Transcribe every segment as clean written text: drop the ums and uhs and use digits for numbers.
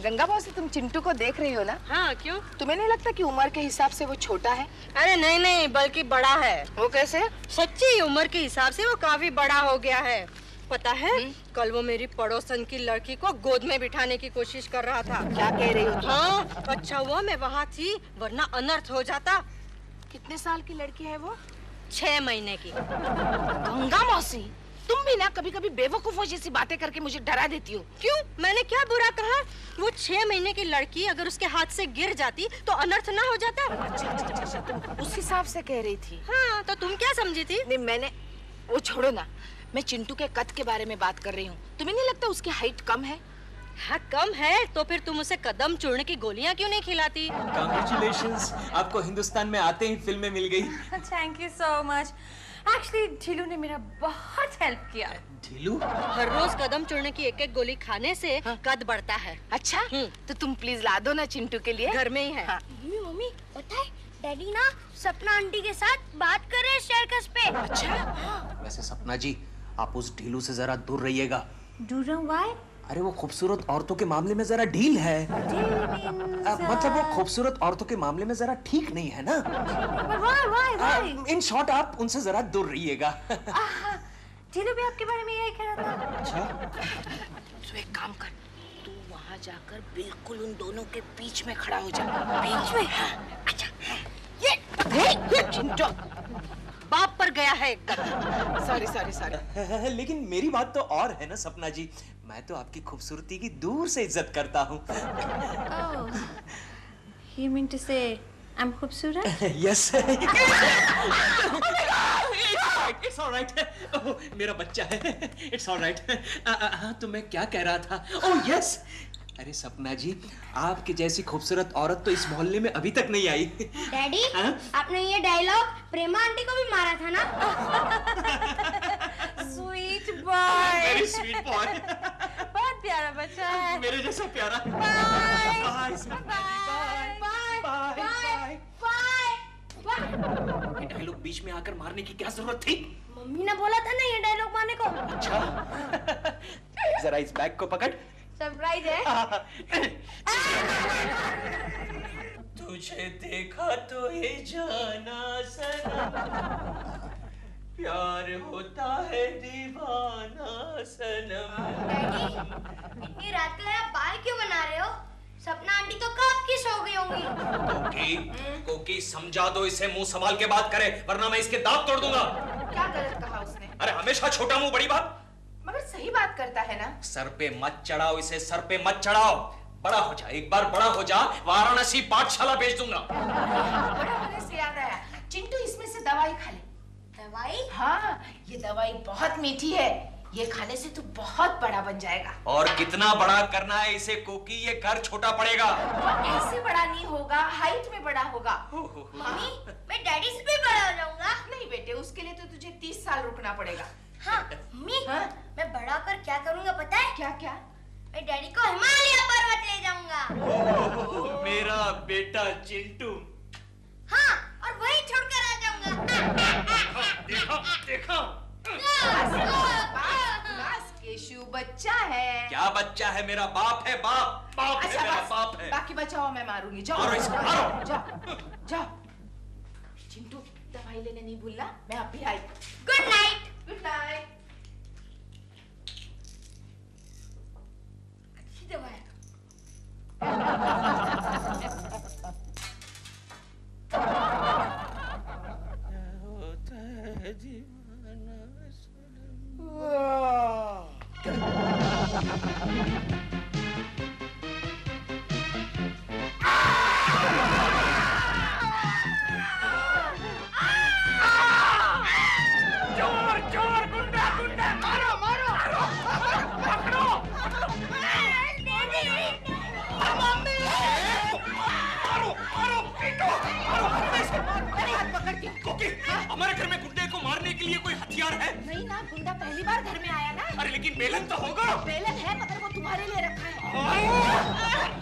गंगा मौसी, तुम चिंटू को देख रही हो ना? हाँ, क्यों? तुम्हें नहीं लगता कि उम्र के हिसाब से वो छोटा है? अरे नहीं नहीं, बल्कि बड़ा है। वो कैसे? सच्ची उम्र के हिसाब से वो काफी बड़ा हो गया है। पता है, कल वो मेरी पड़ोसन की लड़की को गोद में बिठाने की कोशिश कर रहा था। क्या कह रही हो? हाँ, अच्छा हुआ मैं वहाँ थी, वरना अनर्थ हो जाता। कितने साल की लड़की है वो? 6 महीने की। गंगा मौसी, तुम भी ना कभी कभी बेवकूफों जैसी बातें करके मुझे डरा देती हो। क्यों? मैंने क्या बुरा कहा? वो 6 महीने की लड़की अगर उसके हाथ से गिर जाती तो अनर्थ ना हो जाता? अच्छा, तुम उस हिसाब से कह रही थी। हाँ, तो तुम क्या समझी थी? नहीं, मैंने वो छोड़ो ना, मैं चिंटू के कद के बारे में बात कर रही हूँ। तुम्हें नहीं लगता उसकी हाइट कम है? हाँ, कम है तो फिर तुम उसे कदम चूर्ण की गोलियां क्यों नहीं खिलाती? Congratulations, आपको हिंदुस्तान में आते ही फिल्में मिल गई। Thank you so much. Actually Dhilu ने मेरा बहुत हेल्प किया। ढीलू? हर रोज कदम चूर्ण की एक-एक गोली खाने से कद बढ़ता है। अच्छा, तो तुम प्लीज ला दो ना चिंटू के लिए। घर में ही है। हाँ। मम्मी पता है, डैडी ना सपना आंटी के साथ बात कर रहे हैं सर्कस पे। अच्छा? वैसे सपना जी, आप उस ढीलू से जरा दूर रहिएगा। Do know why? अरे वो खूबसूरत औरतों के मामले में जरा ढील है। मतलब वो खूबसूरत औरतों के मामले में जरा ठीक नहीं है ना। व्हाई? इन शॉर्ट आप उनसे जरा दूर रहिएगा। ढीलू भी आपके बारे में यही कह रहा था। अच्छा, तो एक काम कर, तू वहाँ जाकर बिल्कुल उन दोनों के बीच में खड़ा हो जा। बीच में? हाँ। अच्छा, ये चिंटू बाप पर गया है एकदम। सॉरी। लेकिन मेरी बात तो और है ना सपना जी, मैं तो आपकी खूबसूरती की दूर से इज्जत करता हूँ। You mean to say I'm खूबसूरत? Yes. It's all right. Oh, मेरा बच्चा है। It's all right. हाँ, तो मैं क्या कह रहा था? Oh yes. अरे सपना जी, आपकी जैसी खूबसूरत औरत तो इस मोहल्ले में अभी तक नहीं आई। डैडी, आपने ये डायलॉग प्रेमा आंटी को भी मारा था ना? Sweet boy. Very sweet boy. बहुत प्यारा बच्चा है। मेरे जैसा प्यारा। Bye. Bye, सपना जी, bye. Bye. बाय। ये डायलॉग बीच में आकर मारने की क्या जरूरत थी? मम्मी ने बोला था ना ये डायलॉग मारने को। अच्छा। जरा इस बैग को पकड़। सरप्राइज है। तुझे देखा तो ये जाना सनम, प्यार होता है दीवाना सनम। डैडी, ये रात को आप बाल क्यों बना रहे हो? सपना आंटी तो कब की सो गई होंगी। कोकी समझा दो इसे, मुंह संभाल के बात करे वरना मैं इसके दांत तोड़ दूंगा। क्या गलत कहा उसने? अरे हमेशा छोटा मुंह बड़ी बात। मगर सही बात करता है ना। सर पे मत चढ़ाओ इसे, सर पे मत चढ़ाओ। बड़ा हो जा, एक बार बड़ा हो जा, वाराणसी पाठशाला भेज दूंगा। बड़ा होने से याद आया, चिंटू इसमें से दवाई खा ले। दवाई? हाँ, ये दवाई बहुत मीठी है, ये खाने से तू बहुत बड़ा बन जाएगा। और कितना बड़ा करना है इसे कोकी, ये घर छोटा पड़ेगा। ऐसे बड़ा नहीं होगा, हाइट में बड़ा होगा। मम्मी, मैं डैडी से भी बड़ा हो जाऊंगा। नहीं बेटे, उसके लिए तो तुझे 30 साल रुकना पड़ेगा। हाँ, मम्मी, हाँ? मैं बड़ा होकर क्या करूंगा पता है? क्या क्या? मैं डैडी को हिमालय पर्वत ले जाऊंगा। मेरा बेटा चिंटू। हाँ, और वहीं छोड़कर आ जाऊंगा। देखा बस केशु बच्चा है। क्या बच्चा है? मेरा बाप है, बाप है, अच्छा मेरा बस, बाप है। बाकी बचाओ, मैं मारूंगी। जाओ मारो इसको, मारो। जाओ। चिंटू, दवाई लेने नहीं भूलना, मैं अभी आई। Good night. Good night. अच्छी दवाई। हमारे घर में गुंडे को मारने के लिए कोई हथियार है? नहीं ना, गुंडा पहली बार घर में आया ना। अरे लेकिन बेलन तो होगा। बेलन है, मगर वो तुम्हारे लिए रखा है।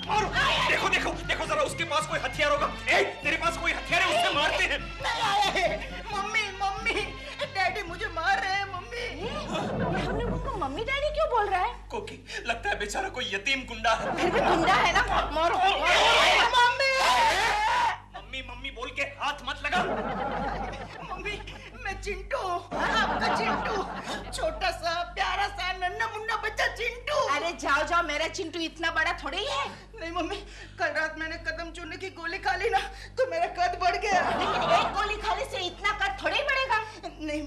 और देखो देखो देखो जरा, उसके पास कोई हथियार होगा। ए, तेरे पास कोई हथियार है? उससे मारते हैं। नहीं आया है। मम्मी, डैडी मुझे मार रहे हैं। मम्मी, हमने तुमको मम्मी डैडी क्यों बोल रहा है? कोकी, लगता है बेचारा कोई यतीम गुंडा है। फिर भी गुंडा है ना, मारो। मम्मी! मम्मी मम्मी बोल के हाथ मत लगा। मम्मी, मैं चिंटू, आपका चिंटू, छोटा सा प्यारा सा नन्हा मुन्ना बच्चा चिंटू। अरे जाओ जाओ, मेरा चिंटू इतना बड़ा थोड़ी है। नहीं मम्मी, कल रात मैंने कदम चूरने की गोली खा ली ना, तो मेरा कद बढ़ गया। लेकिन एक गोली खाने से इतना कद थोड़ी बढ़ेगा। नहीं,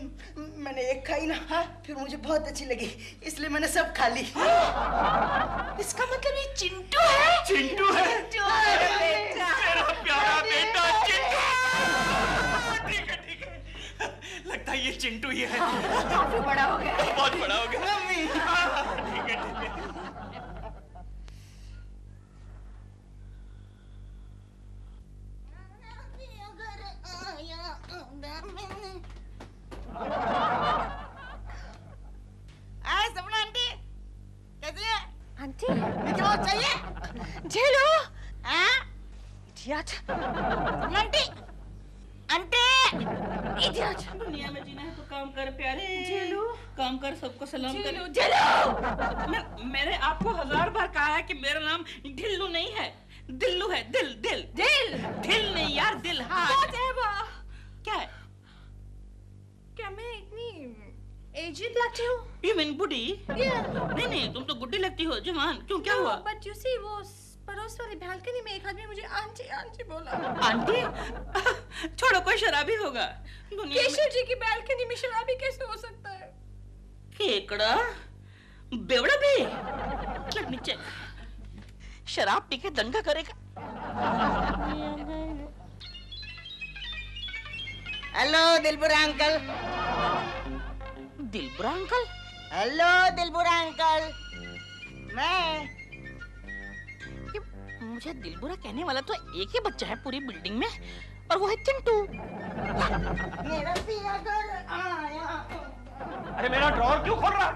मैंने एक खाई ना, फिर मुझे बहुत अच्छी लगी, इसलिए मैंने सब खा ली। इसका मतलब ये चिंटू है? चिंटू है, चिंटू है बेटा, मेरा प्यारा बेटा चिंटू। ठीक है ठीक है, लगता है ये चिंटू ही है। काफी बड़ा हो गया, बहुत बड़ा हो गया। मम्मी, ठीक है ठीक है। सपना आंटी, कैसी है? आंटी मुझे बहुत चाहिए। झेलो। इडियट। Aunty, aunty, idiot. दुनिया में जीना है तो काम कर प्यारे। जेलू। काम कर, सबको सलाम कर। झेलो। मैंने आपको 1000 बार कहा है कि मेरा नाम ढिल्लू नहीं है, दिल्लू है। दिल दिल दिल। दिल नहीं यार, दिल। हाँ क्या है? क्या मैं इतनी एजेड लगती हूँ? यू मीन बुढ़ी? नहीं नहीं, तुम तो गुड्डी लगती हो, जवान। क्यों, क्या हुआ? बट यू सी, वो पड़ोस वाली बालकनी में एक आदमी मुझे आंटी आंटी बोला। आंटी? छोड़ो, कोई शराबी होगा। दुनिया में केशव जी की बालकनी में शराबी कैसे हो सकता है? केकड़ा बेवड़ा भी। Let me check. शराब पी के दंगा करेगा। Hello Dilbura uncle. Dilbura uncle? Hello Dilbura uncle, मैं। मुझे दिलबुरा कहने वाला तो एक ही बच्चा है पूरी बिल्डिंग में, और वो है चिंटू। मेरा पिया घर आया। अरे मेरा ड्रॉर क्यों खोल रहा?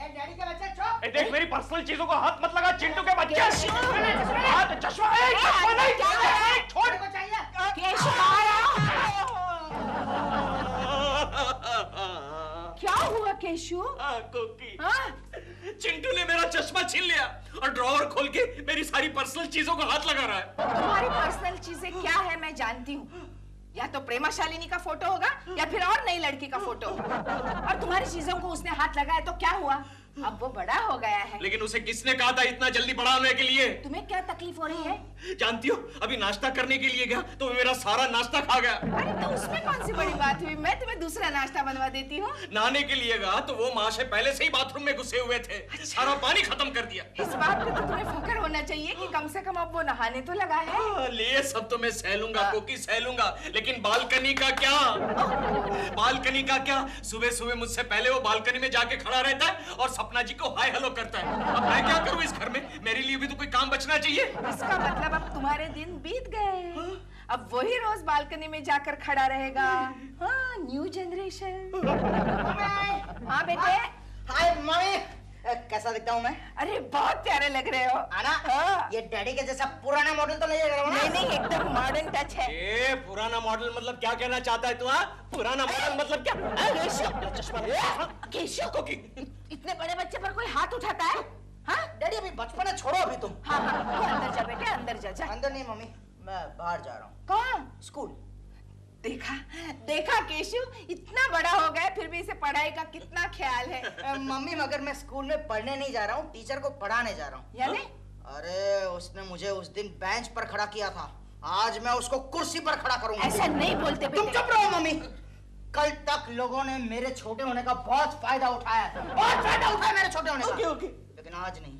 डैडी का बच्चा चुप। ए देख, मेरी पर्सनल चीजों को हाथ मत लगा, चिंटू के बच्चे। हाथ, चश्मा, चश्मा नहीं, छोड़। को चाहिए। क्या हुआ केशु? कोकी, चिंटू ने मेरा चश्मा छीन लिया और ड्रॉवर खोल के मेरी सारी पर्सनल चीजों को हाथ लगा रहा है। तुम्हारी पर्सनल चीजें क्या है मैं जानती हूँ। या तो प्रेमा शालिनी का फोटो होगा या फिर और नई लड़की का फोटो, और तुम्हारी चीजों को उसने हाथ लगाया तो क्या हुआ? अब वो बड़ा हो गया है। लेकिन उसे किसने कहा था इतना जल्दी बड़ा होने के लिए? तुम्हें क्या तकलीफ हो रही है? जानती हो, अभी नाश्ता करने के लिए गया तो वो मेरा सारा नाश्ता खा गया। अरे तो उसमें कौन सी बड़ी बात हुई, मैं तुम्हें दूसरा नाश्ता बनवा देती हूँ। नहाने के लिए गया तो वो माँ से पहले से ही बाथरूम में घुसे हुए थे। सारा पानी खत्म कर दिया। इस बात पे तो तुम्हें फख्र होना चाहिए कि कम से कम अब वो नहाने तो लगा है। ले सब तो मैं सह लूंगा कोकी, सह लूंगा, लेकिन बालकनी का क्या? बालकनी का क्या? सुबह सुबह मुझसे पहले वो बालकनी में जाके खड़ा रहता है और सपना जी को हाय हेलो करता है। अब मैं क्या करूं इस घर में? मेरे लिए भी तो कोई काम बचना चाहिए। इसका मतलब अब तुम्हारे दिन बीत गए, अब वही रोज बालकनी में जाकर खड़ा रहेगा। हाँ, न्यू जनरेशन। हाँ बेटे। हाय मम्मी, कैसा दिखता हूँ मैं? अरे बहुत प्यारे लग रहे हो। आना, हाँ। ये डैडी के जैसा पुराना मॉडल तो नहीं है ना? नहीं नहीं, एकदम मॉडर्न टच है। ए, पुराना मॉडल मतलब क्या कहना चाहता है तू? पुराना मॉडल मतलब क्या? केशव, कोकी, इतने बड़े बच्चे पर कोई हाथ उठाता है? हाँ डैडी अभी बचपन है, छोड़ो अभी तुम। हाँ हाँ, तू अंदर जा बेटे, अंदर जा। अंदर नहीं मम्मी, मैं बाहर जा रहा हूँ। कौन? स्कूल। देखा देखा केशु, इतना बड़ा हो गया फिर भी इसे पढ़ाई का कितना ख्याल है। मम्मी मगर मैं स्कूल में पढ़ने नहीं जा रहा हूँ, टीचर को पढ़ाने जा रहा हूँ। यानी? अरे उसने मुझे उस दिन बेंच पर खड़ा किया था, आज मैं उसको कुर्सी पर खड़ा करूंगा। ऐसा नहीं बोलते तुम बेटे। चुप रहो मम्मी। कल तक लोगों ने मेरे छोटे होने का बहुत फायदा उठाया है, बहुत फायदा उठाया मेरे छोटे होने का। ओके। लेकिन आज नहीं,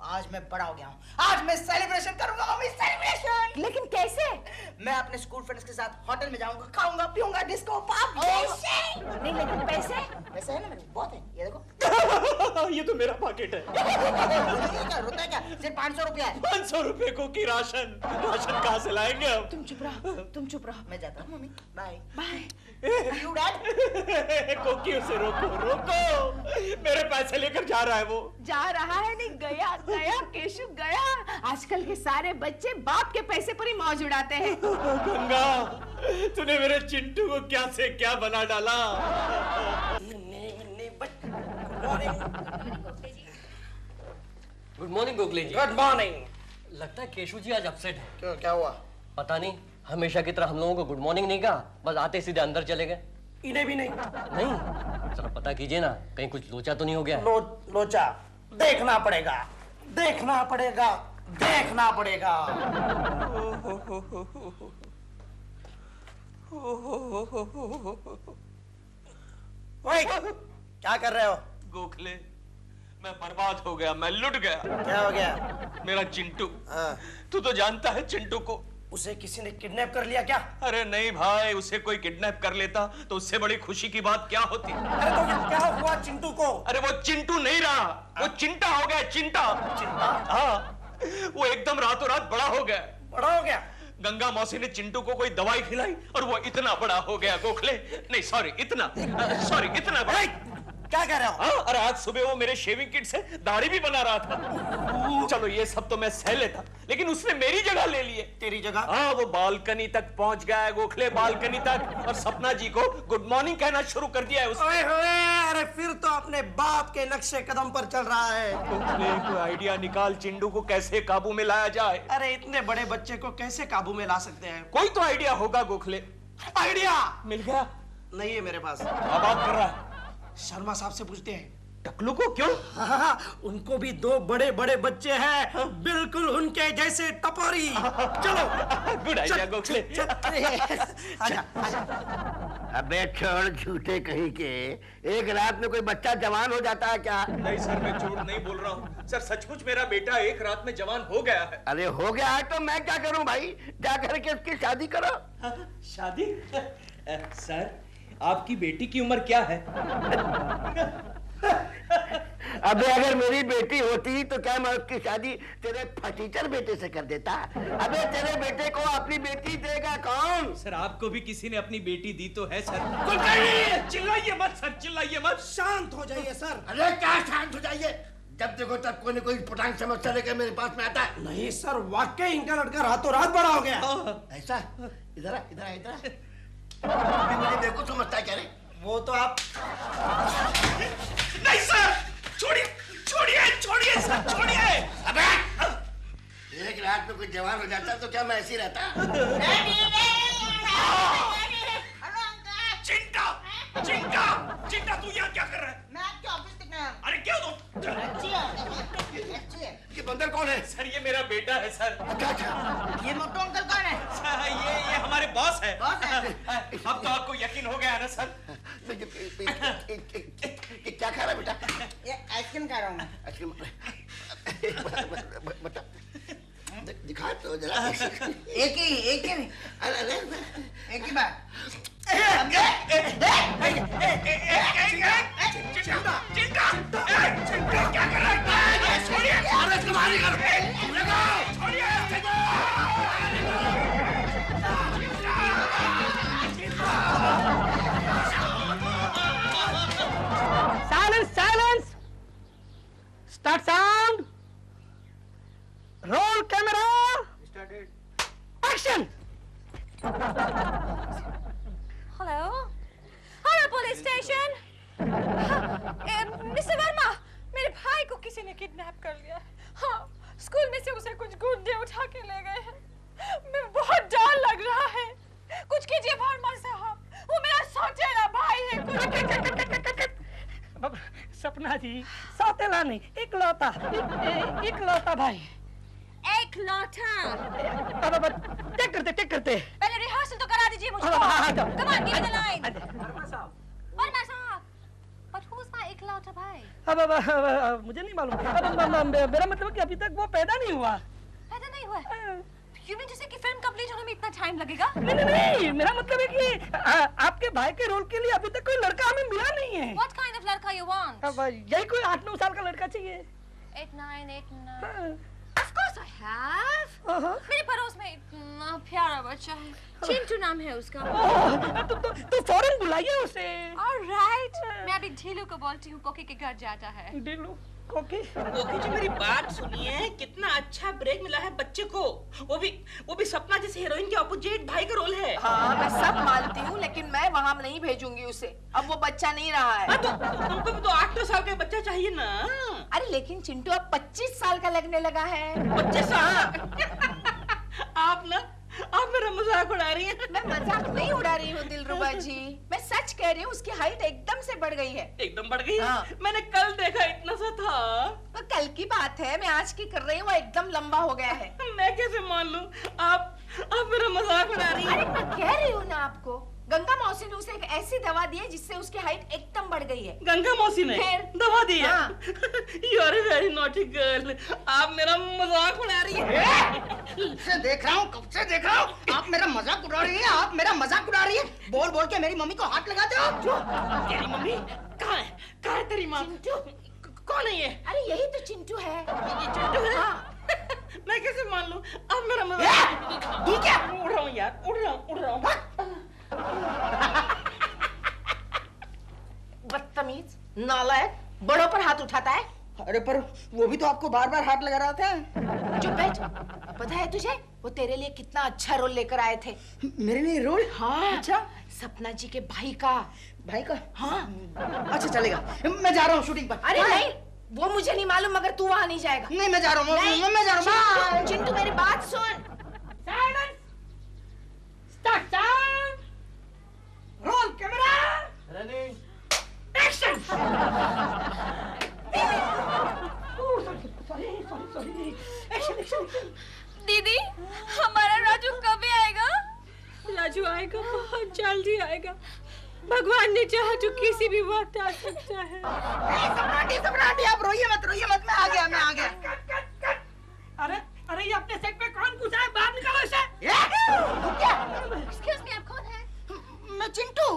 आज मैं बड़ा हो गया हूँ, आज मैं सेलिब्रेशन करूंगा मम्मी, सेलिब्रेशन। लेकिन कैसे? मैं अपने स्कूल फ्रेंड्स के साथ होटल में जाऊंगा, खाऊंगा पीऊंगा, डिस्को पॉप। नहीं लेकिन पैसे? पैसे है ना मेरे, बहुत है, ये देखो। ये तो मेरा पॉकेट है। रुपए क्या, सिर्फ 500 रुपया है। 500 रुपए को की राशन कहाँ से लाएंगे हम? तुम चुप रहो, तुम चुप रहो। मैं जाता हूँ mummy, bye bye. You dad. कोकी उसे रोको रोको, मेरे पैसे लेकर जा रहा है वो। जा रहा है नहीं, गया गया केशु गया। आजकल के सारे बच्चे बाप के पैसे पर ही मौज उड़ाते हैं। गंगा, तूने मेरे चिंटू को क्या से क्या बना डाला। Good morning Gokhale ji. Good morning. लगता है केशव जी आज अपसेट है। क्यों, क्या हुआ? पता नहीं, हमेशा की तरह हम लोगों को गुड मॉर्निंग नहीं कहा, बस आते सीधे अंदर चले गए। इन्हें भी नहीं? नहीं, जरा पता कीजिए ना, कहीं कुछ लोचा तो नहीं हो गया है? लोचा देखना पड़ेगा, देखना पड़ेगा, देखना पड़ेगा। ओए, क्या कर रहे हो? गोखले, मैं बर्बाद हो गया, मैं लुट गया। क्या हो गया? मेरा चिंटू। हाँ। तू तो जानता है चिंटू को। उसे किसी ने किडनैप कर लिया क्या? अरे नहीं भाई, उसे कोई किडनैप कर लेता तो उससे बड़ी खुशी की बात क्या होती। अरे तो क्या हुआ चिंटू को? अरे वो चिंटू नहीं रहा, वो चिंटा हो गया, चिंटा। चिंटा? हाँ, वो एकदम रातों रात बड़ा हो गया। बड़ा हो गया? गंगा मौसी ने चिंटू को कोई दवाई खिलाई और वो इतना बड़ा हो गया गोखले। नहीं सॉरी, इतना बड़ा। क्या कह रहे हो? हाँ, अरे आज सुबह वो मेरे शेविंग किट से दाढ़ी भी बना रहा था। चलो ये सब तो मैं सह लेता, लेकिन उसने मेरी जगह ले लिए। तेरी जगह? हाँ, वो बालकनी तक पहुंच गया है गोखले, बालकनी तक, और सपना जी को गुड मॉर्निंग कहना शुरू कर दिया है उसने। ओए होए, अरे फिर तो अपने बाप के नक्शे कदम पर चल रहा है। गोखले, कोई आइडिया निकाल, चिंटू को कैसे काबू में लाया जाए। अरे इतने बड़े बच्चे को कैसे काबू में ला सकते हैं? कोई तो आइडिया होगा गोखले। आइडिया मिल गया? नहीं है मेरे पास। अब बात कर रहा है। शर्मा साहब से पूछते हैं। टकलू को? क्यों? हाँ, उनको भी 2 बड़े बड़े बच्चे हैं, बिल्कुल उनके जैसे टपोरी। चलो। Good idea Gokhale. आजा, आजा। अबे छोड़ झूठे कहीं के, एक रात में कोई बच्चा जवान हो जाता है क्या? नहीं सर, मैं झूठ नहीं बोल रहा हूँ सर, सचमुच मेरा बेटा एक रात में जवान हो गया है। अरे हो गया है तो मैं क्या करूं भाई, जा करके उसकी शादी करो। शादी? सर, आपकी बेटी की उम्र क्या है? अबे अगर मेरी बेटी होती तो क्या मैं उसकी शादी तेरे फटीचर बेटे से कर देता? अबे तेरे बेटे को अपनी बेटी देगा कौन? सर, आपको भी किसी ने अपनी बेटी दी तो है सर। चिल्लाइए मत सर, चिल्लाइए मत। शांत हो जाइए सर। अरे क्या शांत हो जाइए, जब देखो तब कोई न कोई पटांग समस्या लेकर मेरे पास में आता है। नहीं सर, वाकई इनका लड़का रातों रात बड़ा हो गया। ऐसा? इधर आ, इधर आ, इधर आ। अभी मुझे बेवकूफ समझता है क्या रे? वो तो आप। नहीं सर, छोड़िए छोड़िए छोड़िए सर, छोड़िए। अबे एक रात में कोई जवान हो जाता तो क्या मैं ऐसे ही रहता? चिंटा, चिंटा, चिंटा, तू यहाँ क्या कर रहा है? मैं आपके ऑफिस दिखना है। अरे क्या दो? ये बंदर कौन है? सर, ये मेरा बेटा है सर। ये मोटू अंकल कौन है? सर, ये हमारे बॉस है। बॉस है? अब तो आपको यकीन हो गया ना सर? क्या खा रहा है बेटा? ये आइसक्रीम खा रहा हूँ। आइसक्रीम? बता, दिखा तो जरा। एक ही अरे एक ही बार। क्या कर रहा है? छोड़िए। अरे इसको बाहर निकालो। लगाओ। Silence! Start sound! Roll camera! Action! Hello police station. Mister Verma, मेरे भाई को किसी ने किडनैप कर लिया है। हाँ, स्कूल में से उसे कुछ गुंडे उठा के ले गए हैं। मैं बहुत डर लग रहा है। कुछ कीजिए वर्मा साहब, वो मेरा सौतेला भाई है। सपना जी, सौतेला नहीं, इकलौता भाई। एक लौटा। अब टेक करते। पहले रिहर्सल तो करा दीजिए मुझको। हाँ, तो। Come on, give me the line. Verma साहब, but who's my इकलौता भाई? अब मुझे नहीं मालूम। मेरा मतलब कि अभी तक वो पैदा नहीं हुआ। पैदा नहीं हुआ? You mean to say कि फिल्म कंप्लीट होने में इतना टाइम लगेगा? नहीं, मेरा मतलब है कि आपके भाई के रोल के लिए अभी तक कोई लड़का हमें मिला नहीं है। What kind of लड़का you want? अब यही कोई 8-9 साल का लड़का चाहिए। 8-9. Of course I have. मेरे पड़ोस में इतना प्यारा बच्चा है, चिंटू नाम है उसका। तो फौरन बुलाइए उसे। All right. मैं अभी ढीलू को बोलती हूँ, कोकी के घर जाता है। ढीलू, कोकी जी, मेरी बात सुनिए, कितना अच्छा ब्रेक मिला है बच्चे को। वो भी सपना जैसे हीरोइन के ऑपोजिट भाई का रोल है। हाँ, मैं सब मानती हूँ, लेकिन मैं वहाँ नहीं भेजूंगी उसे। अब वो बच्चा नहीं रहा है। तो उनको भी तो 8-9 साल का बच्चा चाहिए ना। अरे लेकिन चिंटू अब 25 साल का लगने लगा है। 25 साल? आप मेरा मजाक उड़ा रही हैं। मैं मजाक नहीं उड़ा रही हूँ दिलरुबा जी, मैं सच कह रही हूँ। उसकी हाइट एकदम से बढ़ गई है। एकदम बढ़ गई? हाँ। मैंने कल देखा इतना सा था। तो कल की बात है, मैं आज की कर रही हूँ, वो एकदम लंबा हो गया है। मैं कैसे मान लूं? आप मेरा मजाक उड़ा रही हैं। अरे मैं कह रही हूँ ना आपको, गंगा मौसी ने उसे एक ऐसी दवा दी है जिससे उसकी हाइट एकदम बढ़ गई है। गंगा मौसी ने दवा दी है? हाँ। You are a very naughty girl। आप मेरा मजाक उड़ा रही हैं। कब से देख रहा हूँ, आप मेरा मजाक उड़ा रही है, बोल बोल के मेरी मम्मी को हाथ लगाते हो। तेरी मम्मी कहाँ है तेरी माँ? कौन है ये? अरे यही तो चिंटू है। ये चिंटू है? हाँ। मैं कैसे मान लूं? आप मेरा मजाक। तू क्या? उड़ रहा हूँ यार, उड़ रहा हूँ। बदतमीज, नालायक, बड़ों पर हाथ उठाता है। अरे पर वो भी तो आपको बार बार हाथ लगा रहा था। चुप बैठ। पता है तुझे वो तेरे लिए कितना अच्छा रोल लेकर आए थे? मेरे लिए रोल? हाँ। अच्छा, सपना जी के भाई का। हाँ। अच्छा चलेगा, मैं जा रहा हूँ शूटिंग पर। अरे नहीं, वो मुझे नहीं मालूम, मगर तू वहाँ नहीं जाएगा। नहीं, मैं जा रहा हूँ। चिंटू मेरी बात सुन। Roll camera action. दीदी, हमारा राजू कब आएगा? राजू आएगा, बहुत जल्दी आएगा। भगवान ने चाहा तो किसी भी वक्त आ सकता है। सम्राटी, आप रोइए मत, मैं आ गया। अरे ये अपने सेट पे कौन घुसा है? बाहर निकालो इसे। Excuse me, आप कौन है? मैं चिंटू,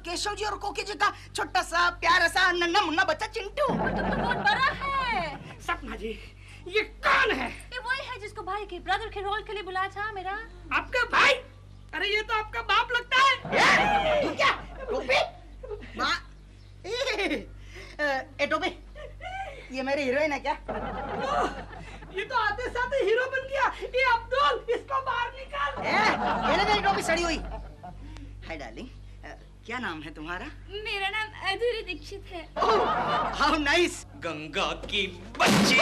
केशव जी और कोकी जी का छोटा सा प्यारा सा नन्हा मुन्ना बच्चा चिंटू। तुम तो बहुत बड़ा है। सपना जी, ये कौन है? ये वही है जिसको भाई के ब्रदर के रोल के लिए बुलाया था मेरा। आपका भाई? अरे ये तो आपका बाप लगता है। तू क्या? टोपी? ए टोपी, ये मेरी हीरोइन है क्या? ये तो आते साथ हीरो बन गया। ये अब्दुल, इसको बाहर निकाल। ये मेरी टोपी सड़ी हुई। हाय डार्लिंग, क्या नाम है तुम्हारा? मेरा नाम अधूरी दीक्षित है। How nice. गंगा की बच्ची,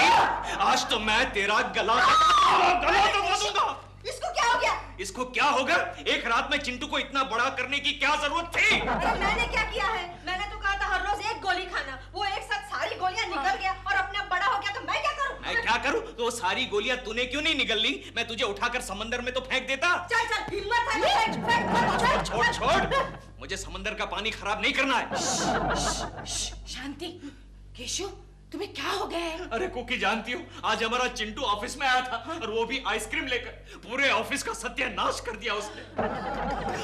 आज तो मैं तेरा गला दबा दूंगा। इसको क्या हो गया? इसको क्या होगा? एक रात में चिंटू को इतना बड़ा करने की क्या जरूरत थी? अरे मैंने क्या किया है? मैंने तो कहा था हर रोज एक गोली खाना। वो एक साथ सारी गोलियां निकल गया और अपने आप बड़ा हो गया, तो मैं क्या करूं? मैं क्या करूं? तो सारी गोलियां तूने क्यों नहीं निगल ली? मैं तुझे उठाकर समंदर में तो फेंक देता। चल हिम्मत है तो छोड़। मुझे समंदर का पानी खराब नहीं करना है। शांति। केशव, तुम्हें क्या हो गया है? अरे कुकी, जानती हो आज हमारा चिंटू ऑफिस में आया था और वो भी आइसक्रीम लेकर। पूरे ऑफिस का सत्यानाश कर दिया उसने।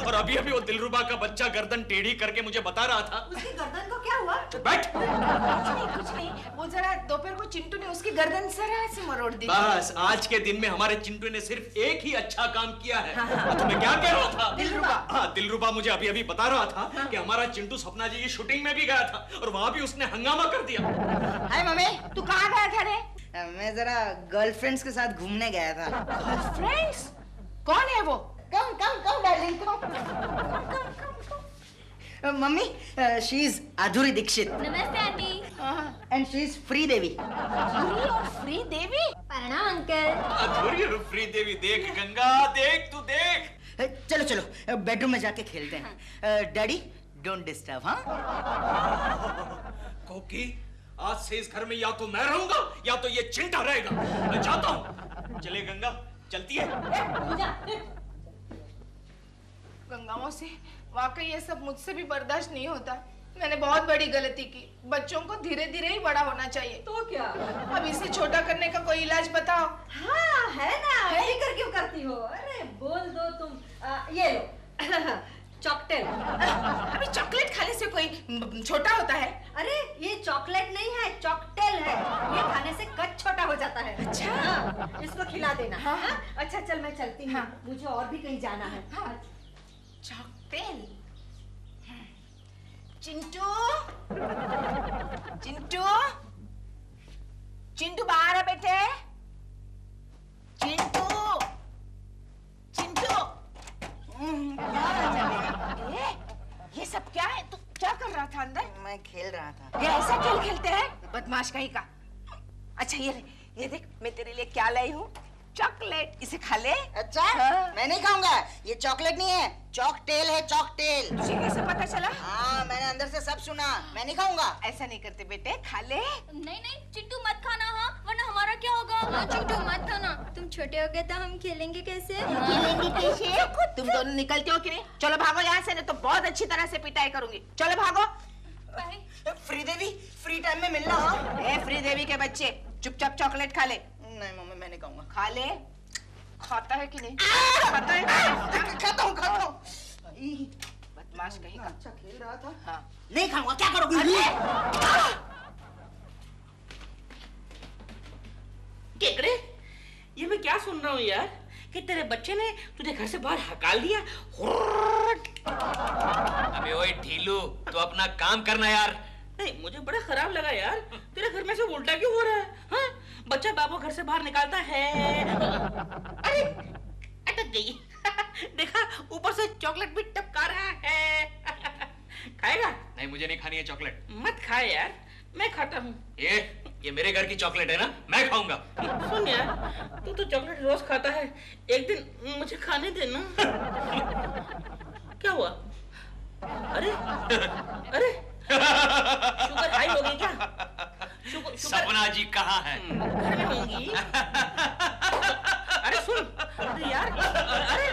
और अभी वो दिलरुबा का बच्चा गर्दन टेढ़ी करके मुझे बता रहा था। उसकी गर्दन को क्या हुआ? बैठ। कुछ नहीं। वो जरा दोपहर को चिंटू ने उसकी गर्दन जरा से मरोड़ दी। बस आज के दिन में हमारे चिंटू ने सिर्फ एक ही अच्छा काम किया है। तो मैं क्या कह रहा था? दिलरुबा। हाँ, दिलरुबा मुझे अभी बता रहा था कि हमारा चिंटू सपना जी की शूटिंग में भी गया था और वहाँ भी उसने हंगामा कर दिया। हाय मम्मी। तू कहाँ गया था रे? मैं जरा गर्लफ्रेंड्स के साथ घूमने गया था। फ्रेंड्स? कौन है वो? Come darling, mummy, she is Adhuri Dikshit. नमस्ते aunty. And she is free Devi. Adhuri और फ्री देवी? प्रणाम अंकल। अधूरी और फ्री देवी, देख गंगा, देख तू देख। चलो बेडरूम में जाके खेलते हैं। Daddy don't disturb. हाँ कोकी, आज से इस घर में या तो मैं रहूंगा या तो ये चिंटा रहेगा। मैं जाता हूँ। चले गंगा, चलती है। गंगा मौसी, वाकई ये सब मुझसे भी बर्दाश्त नहीं होता। मैंने बहुत बड़ी गलती की। बच्चों को धीरे धीरे ही बड़ा होना चाहिए। तो क्या? अब इसे छोटा करने का कोई इलाज बताओ। हाँ है ना, फिक्र क्यों करती हो? अरे बोल दो तुम। ये लो चॉकटेल। अभी चॉकलेट खाने से कोई छोटा होता है? अरे ये चॉकलेट नहीं है, चॉकटेल है। ये खाने से कद छोटा हो जाता है। अच्छा। हाँ, इसको खिला देना। हाँ। हाँ? अच्छा चल मैं चलती हूँ। हाँ। मुझे और भी कहीं जाना है। हाँ। चॉकटेल। चिंटू, चिंटू बाहर आ बेटे। चिंटू। ये सब क्या है? तू क्या कर रहा था अंदर? मैं खेल रहा था। ये ऐसा खेल खेलते हैं? बदमाश कहीं का। अच्छा ये देख मैं तेरे लिए क्या लाई हूँ, चॉकलेट, इसे खा ले। अच्छा हाँ। मैं नहीं खाऊंगा, ये चॉकलेट नहीं है, चॉकटेल है, चॉकटेल। तुझे कैसे पता चला? हाँ मैंने अंदर से सब सुना, मैं नहीं खाऊंगा। ऐसा नहीं करते बेटे, खा ले। नहीं नहीं चिंटू मत खाना, हाँ वरना हमारा क्या होगा। हाँ चिंटू मत खाना, तुम छोटे हो गए तो हम खेलेंगे कैसे? खेलेंगे कैसे? तुम दोनों निकलते हो कि नहीं? चलो भागो यहाँ से, नहीं तो बहुत अच्छी तरह से पिटाई करूंगी। चलो भागो। फ्री देवी, फ्री टाइम में मिलना। हाँ ए फ्री देवी के बच्चे, चुपचाप चॉकलेट खा ले। नहीं मम्मी मैं नहीं खाऊंगा। खा ले। खाता है कि नहीं? खाता है कि नहीं? खाता हूँ खाता हूँ। बदमाश कहीं का। अच्छा खेल रहा था। हाँ। नहीं खाऊंगा, क्या करोगी? केकड़े, ये मैं क्या सुन रहा हूँ यार कि तेरे बच्चे ने तुझे घर से बाहर हकाल दिया। अबे ओए ढीलू, तो अपना काम करना यार। नहीं मुझे बड़ा खराब लगा यार, तेरे घर में से उल्टा क्यों हो रहा है? हाँ? बच्चा बाबू घर से बाहर निकालता है। अरे अटक गई। देखा ऊपर से चॉकलेट भी टपका रहा है। खाएगा? नहीं मुझे नहीं खानी है चॉकलेट। मत खा यार, मैं खाता हूँ। ये मेरे घर की चॉकलेट है ना, मैं खाऊंगा। सुन यार, तू तो चॉकलेट रोज खाता है, एक दिन मुझे खाने देना। क्या हुआ? अरे अरे शुगर हाई हो गई क्या? शुगर सपना जी कहाँ है? घर में होंगी। अरे सुन, अरे यार, अरे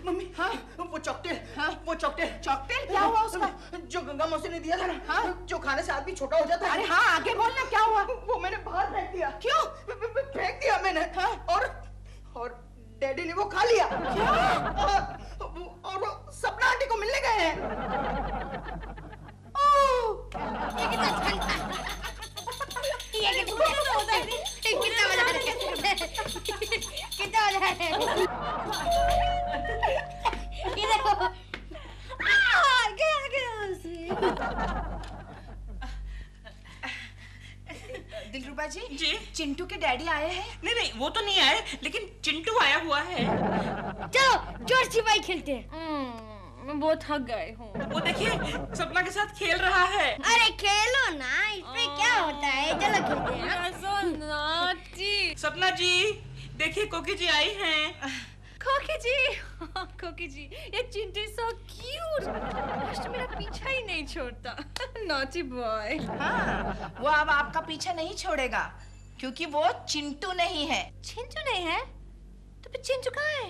मम्मी हाँ वो चॉकटेल, हाँ? वो चॉकटेल। चॉकटेल क्या हुआ उसका? जो गंगा मौसी ने दिया था ना, हाँ? जो खाने से आदमी छोटा हो जाता है। अरे हाँ आगे बोलना, क्या हुआ? वो मैंने बाहर फेंक दिया। क्यों? फेंक दिया मैंने। हाँ? और डैडी ने वो खा लिया। क्या? और वो सपना आंटी को मिलने गए हैं। कितना मजा आ रहा है, कितना मजा आ रहा है। ये देखो, दिलरुबा जी, जी? चिंटू के डैडी आए हैं? नहीं नहीं वो तो नहीं आए, लेकिन चिंटू आया हुआ है। चलो जोर छिपाई खेलते हैं। मैं बहुत थक गई हूँ। वो देखिए सपना के साथ खेल रहा है। अरे खेलो ना, इसमें क्या होता है, चलो खेलते हैं। so naughty। सपना जी देखिए कोकी जी आई हैं। कोकी जी, कोकी जी, ये चिंटू so cute। आज तो मेरा पीछा ही नहीं छोड़ता। Naughty boy। हाँ, वो अब आपका पीछा नहीं छोड़ेगा, क्योंकि वो चिंटू नहीं है। चिंटू नहीं है? तो फिर चिंटू कहाँ है?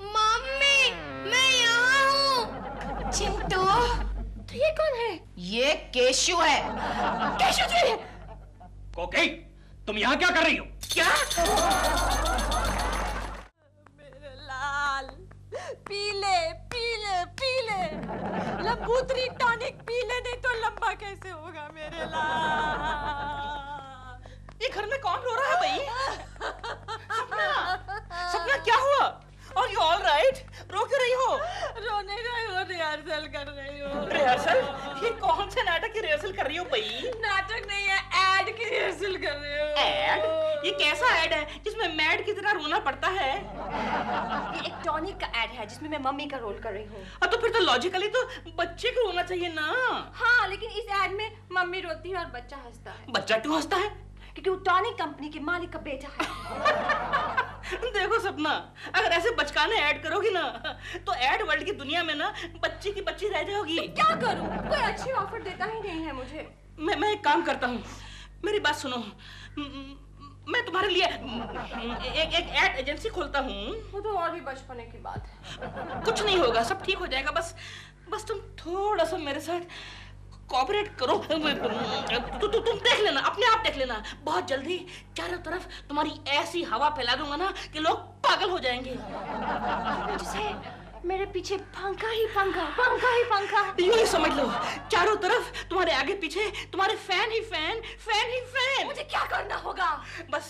मम्मी, मैं यहाँ हूँ। चिंटू, तो ये कौन है? ये केशु है। केशु जी। कोकी, तुम यहाँ क्या कर रही हो? क्या? मेरे लाल, पीले पीले पीले, लंबूतरी टॉनिक पीले, नहीं तो लंबा कैसे होगा मेरे लाल। ये घर में कौन रो रहा है भाई? सपना क्या हुआ? Are you all right? रो क्यों रही हो? रो नहीं रही हो, रिहर्सल कर रही हो। रिहर्सल? ये कौन से नाटक की रिहर्सल कर रही हो भाई? नाटक नहीं है, एड की रिहर्सल कर रही हो। एड? ये कैसा एड है जिसमें मैड की तरह रोना पड़ता है? ये एक टॉनिक का एड है जिसमें मैं मम्मी का रोल कर रही हूँ। तो फिर तो लॉजिकली तो बच्चे को रोना चाहिए ना। हाँ, लेकिन इस एड में मम्मी रोती है और बच्चा हंसता है, बच्चा क्यों हंसता है? क्योंकि वो टॉनिक कंपनी के मालिक का बेटा है। देखो सपना, अगर ऐसे बचकाने ऐड करोगी ना तो ऐड वर्ल्ड की दुनिया में ना बच्ची की बच्ची रह जाओगी। क्या करूं? कोई अच्छी ऑफर देता ही नहीं है मुझे। मैं एक काम करता हूँ, मेरी बात सुनो। मैं तुम्हारे लिए एक ऐड एजेंसी खोलता हूँ। वो तो और भी बचपने की बात है। कुछ नहीं होगा, सब ठीक हो जाएगा। बस तुम थोड़ा सा मेरे साथ कोऑपरेट करो। तुम देख लेना, अपने आप देख लेना, बहुत जल्दी चारों तरफ तुम्हारी ऐसी हवा फैला दूंगा ना कि लोग पागल हो जाएंगे। जैसे मेरे पीछे पंखा ही पंखा, पंखा ही पंखा। यूं ही समझ लो, चारों तरफ तुम्हारे आगे पीछे तुम्हारे फैन ही फैन, फैन ही फैन। मुझे क्या करना होगा? बस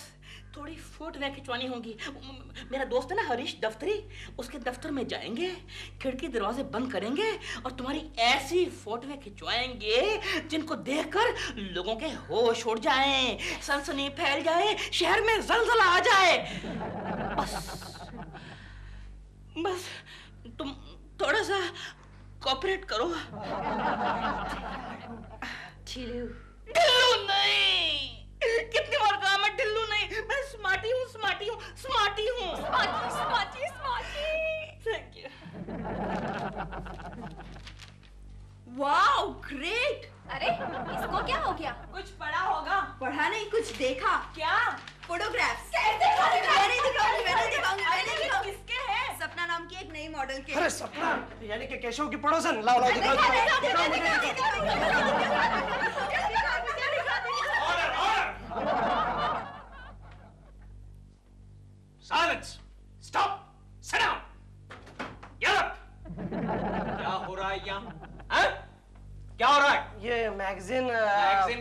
थोड़ी फोटोएं खिंचवानी होंगी। मेरा दोस्त है ना हरीश दफ्तरी, उसके दफ्तर में जाएंगे, खिड़की दरवाजे बंद करेंगे और तुम्हारी ऐसी फोटोएं खिंचवाएंगे जिनको देखकर लोगों के होश उड़ जाएं, सनसनी फैल जाए, शहर में जलजला आ जाए। बस तुम थोड़ा सा कोऑपरेट करो। ढिल्लू नहीं, कितनी बार कहा मैं ढिल्लू नहीं, मैं स्मार्टी हूँ, स्मार्टी हूँ, स्मार्टी हूँ। Smarty thank you. Wow great. अरे इसको क्या हो गया? कुछ पढ़ा होगा। पढ़ा नहीं, कुछ देखा। क्या? फोटोग्राफ्स। किसके हैं? सपना नाम की एक नई मॉडल के। अरे सपना यानी कि केशव की पड़ोसन। लाओ लाओ दिखाओ। Silence, stop, sit down, get up. क्या हो रहा है यहाँ? क्या हो रहा है? ये मैगजीन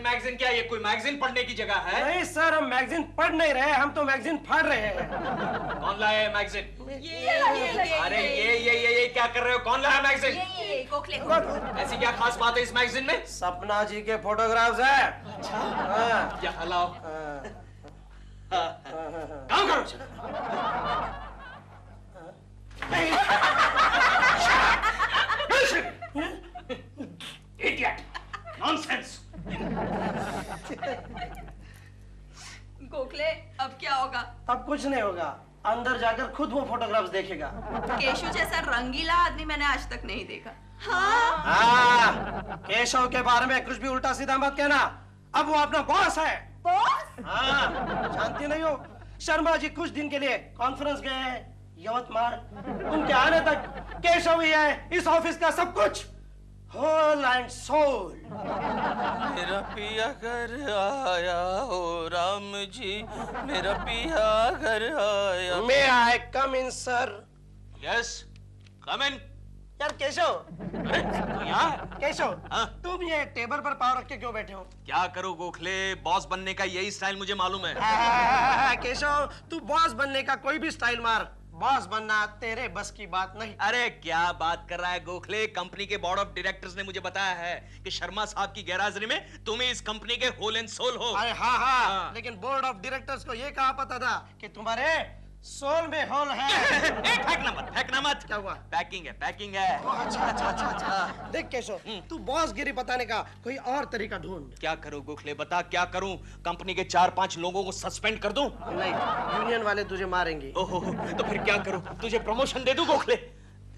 मैगजीन क्या? ये कोई मैगजीन पढ़ने की जगह है? नहीं सर, हम मैगजीन पढ़ नहीं रहे, हम तो मैगजीन फाड़ रहे हैं। कौन लाया है मैगजीन? अरे ये क्या कर रहे हो? कौन लाया मैगजीन? ये गोखले। ऐसी क्या खास बात है इस मैगजीन में? सपना जी के फोटोग्राफ्स है। अच्छा, क्या हलाओ? काम करो। Idiot! Nonsense! गोखले अब क्या होगा? अब कुछ नहीं होगा, अंदर जाकर खुद वो फोटोग्राफ्स देखेगा। केशव जैसा रंगीला आदमी मैंने आज तक नहीं देखा। हाँ, केशव के बारे में कुछ भी उल्टा सीधा मत कहना, अब वो अपना बॉस है। बॉस? हाँ, जानती नहीं हो, शर्मा जी कुछ दिन के लिए कॉन्फ्रेंस गए हैं यवतमाल। उनके आने तक केशव ही है इस ऑफिस का सब कुछ, होल एंड सोल। मेरा पिया घर आया हो राम जी, मेरा पिया घर आया। मे आई कम इन सर? यस, कम इन। यार केशव, तो यहाँ केशव, तुम ये टेबल पर पाँव रख के क्यों बैठे हो? क्या करो गोखले, बॉस बनने का यही स्टाइल मुझे मालूम है। केशव, तू बॉस बनने का कोई भी स्टाइल मार, बॉस बनना तेरे बस की बात नहीं। अरे क्या बात कर रहा है गोखले, कंपनी के बोर्ड ऑफ डायरेक्टर्स ने मुझे बताया है कि शर्मा साहब की गैरहाजिरी में तुम ही इस कंपनी के होल एंड सोल हो। अरे हाँ, लेकिन बोर्ड ऑफ डायरेक्टर्स को ये कहा पता था कि तुम्हारे सोल में होल है। फेंकना मत। क्या हुआ? पैकिंग है। अच्छा। देख केशव, तू बॉस गिरी बताने का कोई और तरीका ढूंढ। क्या करूं गोखले, बता क्या करूं? कंपनी के 4-5 लोगों को सस्पेंड कर दूं? नहीं, यूनियन वाले तुझे मारेंगे। ओहो, तो फिर क्या करूं? तुझे प्रमोशन दे दूं गोखले?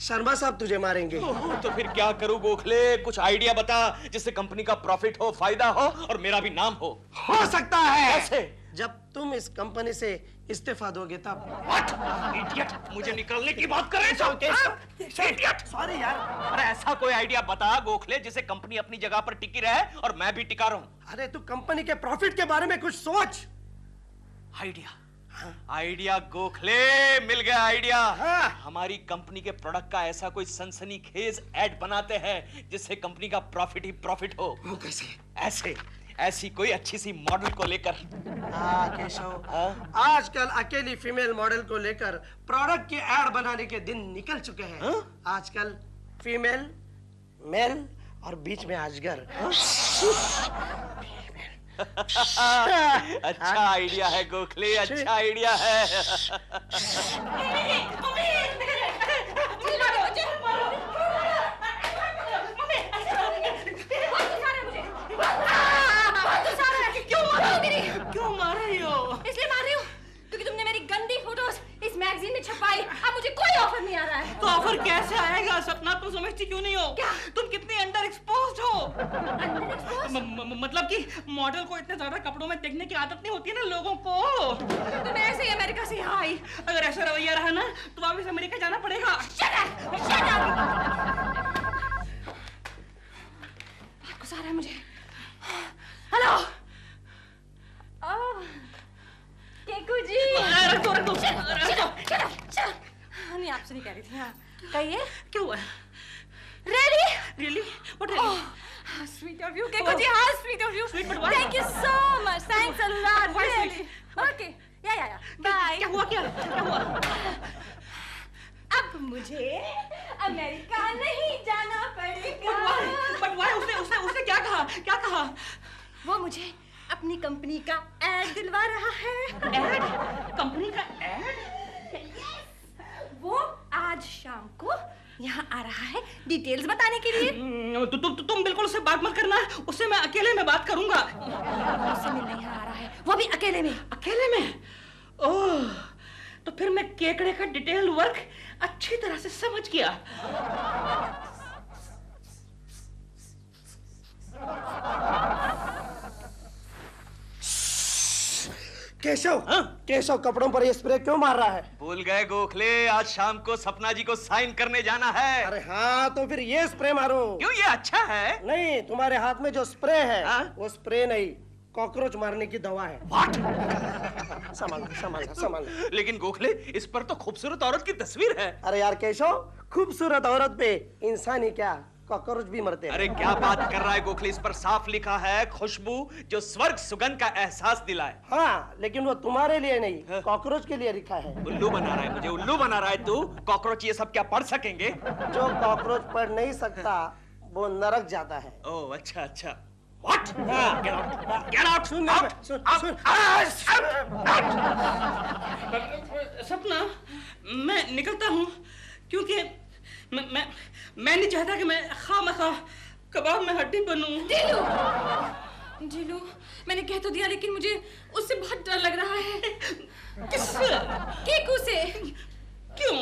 शर्मा साहब तुझे मारेंगे। तो फिर क्या करूं गोखले? कुछ आइडिया बता जिससे कंपनी का प्रॉफिट हो, फायदा हो और मेरा भी नाम हो सकता है। कैसे? जब तुम इस कंपनी से इस्तीफा दोगे तब। What? Idiot! मुझे निकलने की बात कर रहे हो? Idiot! सॉरी यार। अरे ऐसा कोई आइडिया बता गोखले जिससे कंपनी अपनी जगह पर टिकी रहे और मैं भी टिका रहूं। अरे तू कंपनी के प्रॉफिट के बारे में कुछ सोच। आइडिया गोखले, मिल गया आइडिया। हाँ। हमारी कंपनी के प्रोडक्ट का ऐसा कोई सनसनीखेज ऐड बनाते हैं जिससे कंपनी का प्रॉफिट ही प्रॉफिट हो। वो कैसे? ऐसी कोई अच्छी सी मॉडल को लेकर। केशव, आजकल अकेली फीमेल मॉडल को लेकर प्रोडक्ट के ऐड बनाने के दिन निकल चुके हैं। आजकल फीमेल, मेल और बीच में अजगर। अच्छा आइडिया है गोखले, अच्छा आइडिया है। क्यों मार रही हो? इसलिए मार रही हूँ क्योंकि तुमने मेरी गंदी फोटोज इस मैगजीन में छपाई। अब मुझे कोई ऑफर नहीं आ रहा है। तो ऑफर कैसे आएगा? सपना तुम समझती क्यों नहीं हो? क्या? तुम कितनी अंडर एक्सपोज्ड हो। मतलब कि मॉडल को इतने ज्यादा कपड़ों में देखने की आदत नहीं होती है ना लोगों को। तुम ऐसे ही अमेरिका से यहाँ आई। अगर ऐसा रवैया रहा ना तो वापस अमेरिका जाना पड़ेगा। बहुत गुस्सा आ रहा है मुझे। हेलो केकू जी। रखो। नहीं, आपसे नहीं कह रही थी। हाँ कहिए, क्या हुआ? Really? What really? Sweet of you, Keku जी। हाँ sweet of you. Sweet, but why? Thank you so much. Thanks a lot. Why Really? Okay. Yeah. Bye. क्या हुआ? अब मुझे अमेरिका नहीं जाना पड़ेगा। But why? उसने क्या कहा? वो मुझे अपनी कंपनी का ऐड दिलवा रहा है। ऐड? कंपनी का ऐड? वो आज शाम को यहाँ आ रहा है डिटेल्स बताने के लिए। तुम बिल्कुल उससे बात मत करना, उससे मैं अकेले में बात करूंगा। उससे मिलने यहाँ आ रहा है, वो भी अकेले में। अकेले में? ओह, तो फिर मैं केकड़े का डिटेल वर्क अच्छी तरह से समझ गया। केशव, केशव कपड़ों पर ये स्प्रे क्यों मार रहा है? भूल गए गोखले, आज शाम को सपना जी को साइन करने जाना है। अरे हाँ, तो फिर ये स्प्रे मारो। क्यों, ये अच्छा है? नहीं, तुम्हारे हाथ में जो स्प्रे है वो स्प्रे नहीं, कॉकरोच मारने की दवा है। संभाल संभाल संभाल। लेकिन गोखले, इस पर तो खूबसूरत औरत की तस्वीर है। अरे यार केशव, खूबसूरत औरत पे इंसान ही क्या, कॉकरोच भी मरते हैं। अरे क्या बात कर रहा है गोखले, इस पर साफ लिखा है खुशबू जो स्वर्ग सुगंध का एहसास दिलाए। हाँ, लेकिन वो तुम्हारे लिए नहीं, कॉकरोच के लिए लिखा है। उल्लू बना रहा है मुझे, उल्लू बना रहा है तू। कॉकरोच ये सब क्या पढ़ सकेंगे? जो कॉकरोच पढ़ नहीं सकता वो नरक जाता है। ओह अच्छा अच्छा। What? Get out! Get out! सुन सपना, मैं निकलता हूँ क्योंकि मैं नहीं चाहता कि मैं खामखा कबाब में हड्डी बनूं। जीलू, मैंने कह तो दिया, लेकिन मुझे उससे बहुत डर लग रहा है। किससे? केकू से। क्यों?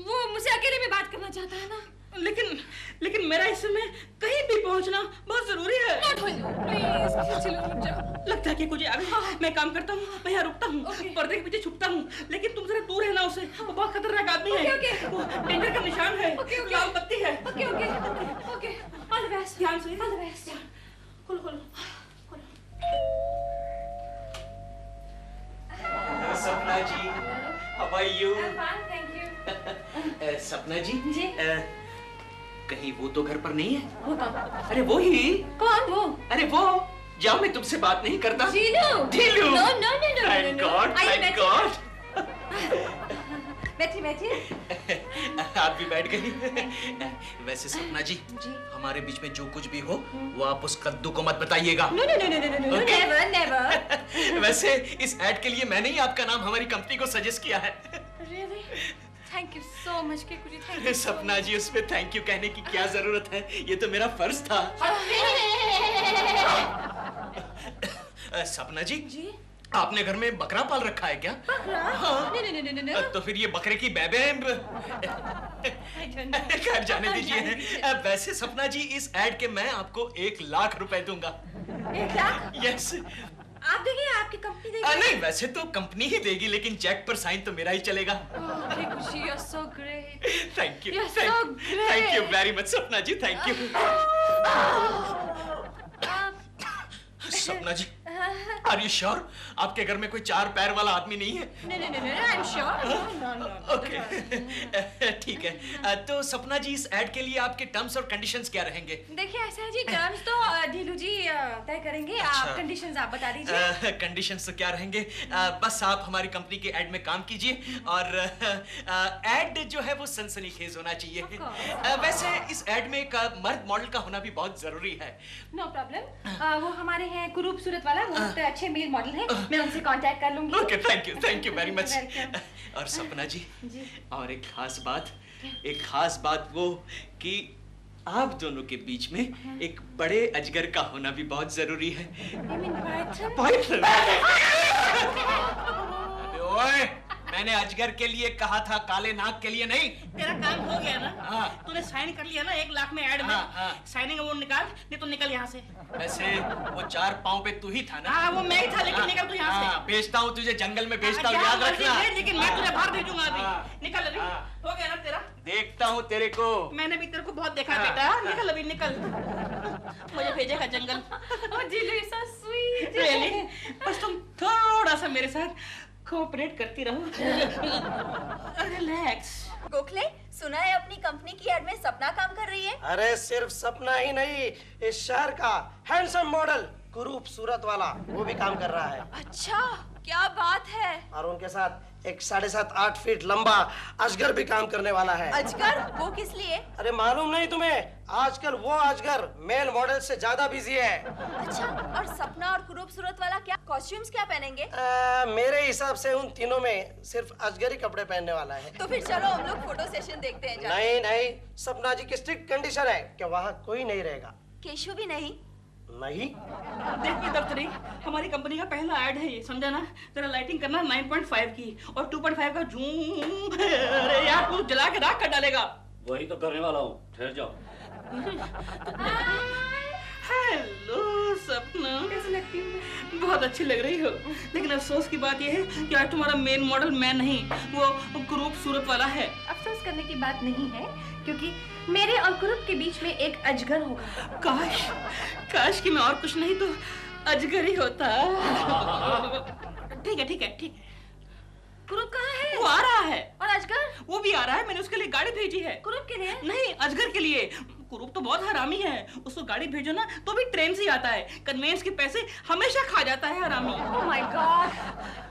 वो मुझसे अकेले में बात करना चाहता है ना। लेकिन मेरा इस समय कहीं भी पहुंचना बहुत जरूरी है। प्लीज, चलो रुक जाओ। लगता है कि कुछ आ गया। मैं काम करता हूँ, मैं यहाँ रुकता हूँ, पर्दे के पीछे छुपता हूँ, लेकिन तुम जरा दूर रहना उससे। वो बहुत खतरनाक आदमी है। वो डेंजर का निशान है। लाल बत्ती है। Okay all the best. ध्यान से। All the best. खोलो। Sapna ji, how are you? Thank you. Sapna ji, कहीं वो तो घर पर नहीं है? वो कौन? अरे वो ही। कौन वो? अरे वो, जाओ मैं तुमसे बात नहीं करता। जीलू। No thank God. बैठिए। आप भी बैठ गई। वैसे सपना जी, हमारे बीच में जो कुछ भी हो वो आप उस कद्दू को मत बताइएगा। No, never. वैसे इस ऐड के लिए मैंने ही आपका नाम हमारी कंपनी को सजेस्ट किया है। Really? Thank you so much, Keku ji, thank you so सपना जी, उसमें थैंक यू कहने की क्या जरूरत है, ये तो मेरा फर्ज था। सपना जी, आपने घर में बकरा पाल रखा है क्या? बकरा? हाँ। नहीं। तो फिर ये बकरे की बैबे खैर जाने दीजिए। वैसे सपना जी, इस ऐड के मैं आपको 1 लाख रुपए दूंगा। 1 लाख? यस। आप देंगे, आपकी कंपनी देगी? नहीं, वैसे तो कंपनी ही देगी, लेकिन चेक पर साइन तो मेरा ही चलेगा। केकू जी, you're so great. Thank you. You're so great. Thank you very much सपना जी, thank you. Sapna ji, are you sure आपके घर में कोई 4 पैर वाला आदमी नहीं है? नहीं, I'm sure. ओके, ठीक है। तो सपना जी, इस ऐड के लिए आपके टर्म्स और कंडीशंस क्या रहेंगे? देखिए ऐसा है जी, टर्म्स तो ढीलू जी तय करेंगे। आप कंडीशंस आप बता दीजिए। कंडीशंस तो क्या रहेंगे, बस आप हमारी कंपनी के ऐड में काम कीजिए और ऐड जो है वो सनसनीखेज होना चाहिए। वैसे इस ऐड में एक मर्द मॉडल का होना भी बहुत जरूरी है। नो प्रॉब्लम, वो हमारे हैं कुरूप सूरत वाला, वो अच्छे मेल मॉडल हैं, मैं उनसे कांटेक्ट कर लूंगी। Okay, thank you very much. और सपना जी, और एक खास बात वो कि आप दोनों के बीच में एक बड़े अजगर का होना भी बहुत जरूरी है। पाइथन? ओए, मैंने अजगर के लिए कहा था, काले नाग के लिए नहीं। तेरा काम हो गया ना? हाँ। तूने साइन कर लिया ना 1 लाख में ऐड में? हाँ। साइनिंग वो निकाल, नहीं तो निकल यहाँ से। वैसे वो 4 पाँव पे तू ही था ना? हाँ, वो मैं ही था, लेकिन निकल तू यहाँ से। भेजता हूँ तुझे जंगल में, भेजता हूँ, याद रखना। लेकिन मैं तुझे बाहर भेजूंगा अभी। निकल अभी। हो गया ना तेरा? देखता हूँ तेरे को। मैंने भी तेरे को बहुत देखा है बेटा। निकल अभी, निकल। मुझे भेजेगा जंगल। जीलू so sweet. Really? बस तुम थोड़ा सा मेरे साथ कोऑपरेट करती रहो। रिलैक्स। गोखले, सुना है अपनी कंपनी की ऐड में सपना काम कर रही है? अरे सिर्फ सपना ही नहीं, इस शहर का हैंडसम मॉडल कुरूप सूरत वाला वो भी काम कर रहा है। अच्छा, क्या बात है? और उनके साथ एक 7.5-8 फीट लंबा अजगर भी काम करने वाला है। अजगर? वो किस लिए? अरे मालूम नहीं तुम्हें? आजकल वो अजगर मेल मॉडल से ज्यादा बिजी है। अच्छा, और सपना और खूबसूरत वाला क्या कॉस्ट्यूम्स क्या पहनेंगे? मेरे हिसाब से उन तीनों में सिर्फ अजगर ही कपड़े पहनने वाला है। तो फिर चलो हम लोग फोटो सेशन देखते हैं। नहीं नहीं, सपना जी की स्ट्रिक्ट कंडीशन है कि वहाँ कोई नहीं रहेगा। केशव भी नहीं? नहीं। देखिए दफ्तरी, हमारी कंपनी का पहला ऐड है ये, समझा ना? तेरा लाइटिंग करना 9.5 की और 2.5 का जूम। अरे यार तू जला के राख कर डालेगा। वही तो करने वाला हूँ, ठहर जाओ। हेलो सपना, कैसी लगती हूँ? बहुत अच्छी लग रही हो, लेकिन अफसोस की बात यह है कि आज तुम्हारा मेन मॉडल मैं नहीं, वो खूबसूरत वाला है। अफसोस करने की बात नहीं है, क्योंकि मेरे और कुरूप के बीच में एक अजगर होगा। काश कि मैं और कुछ नहीं तो अजगर ही होता। ठीक है ठीक है ठीक है। कुरूप कहाँ है? वो आ रहा है। और अजगर? वो भी आ रहा है, मैंने उसके लिए गाड़ी भेजी है। कुरूप के लिए? नहीं, अजगर के लिए। कुरूप तो बहुत हरामी है, उसको गाड़ी भेजो ना तो भी ट्रेन से ही आता है। कन्वेंस के पैसे हमेशा खा जाता है हरामी। Oh my God.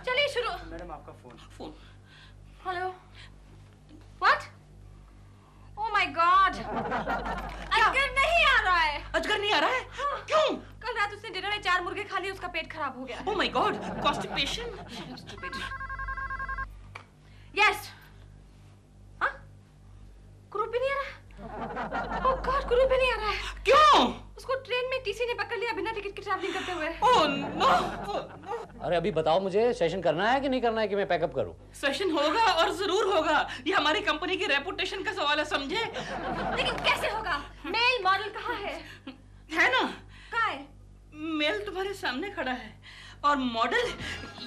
चलिए शुरू। मैडम आपका phone. Hello. What? Oh my God. अजगर नहीं आ रहा है। अजगर नहीं आ रहा है? हाँ। क्यों? कल रात उसने डिनर में 4 मुर्गे खा लिए, उसका पेट खराब हो गया। Oh my God, constipation. Stupid. Yes. हाँ? कुरूप भी नहीं आ रहा? ओह गॉड, कुरूप भी नहीं आ रहा है। क्यों? उसको ट्रेन में टीसी ने पकड़ लिया बिना टिकट के ट्रैवलिंग करते हुए। Oh no. अरे अभी बताओ मुझे, सेशन करना है कि नहीं करना है कि मैं पैकअप करूं? सेशन होगा और जरूर होगा, ये हमारी कंपनी की रेपुटेशन का सवाल है, समझे? लेकिन कैसे होगा? मेल मॉडल कहाँ है? है ना? कहाँ है? मेल तुम्हारे सामने खड़ा है और मॉडल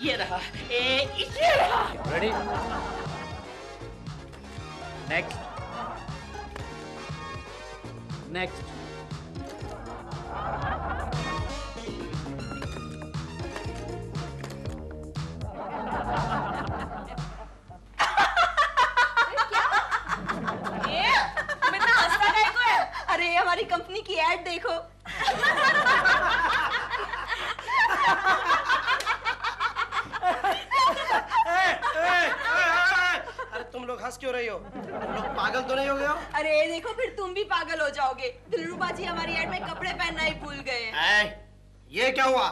ये रहा। ये रहा। रेडी? नेक्स्ट। नेक्स्ट। अरे हमारी कंपनी की ऐड देखो। अरे तुम लोग हंस क्यों रही हो? तुम लोग पागल तो नहीं हो गए हो? अरे देखो फिर तुम भी पागल हो जाओगे। दिलरुबा जी हमारी ऐड में कपड़े पहनना ही भूल गए। ये क्या हुआ?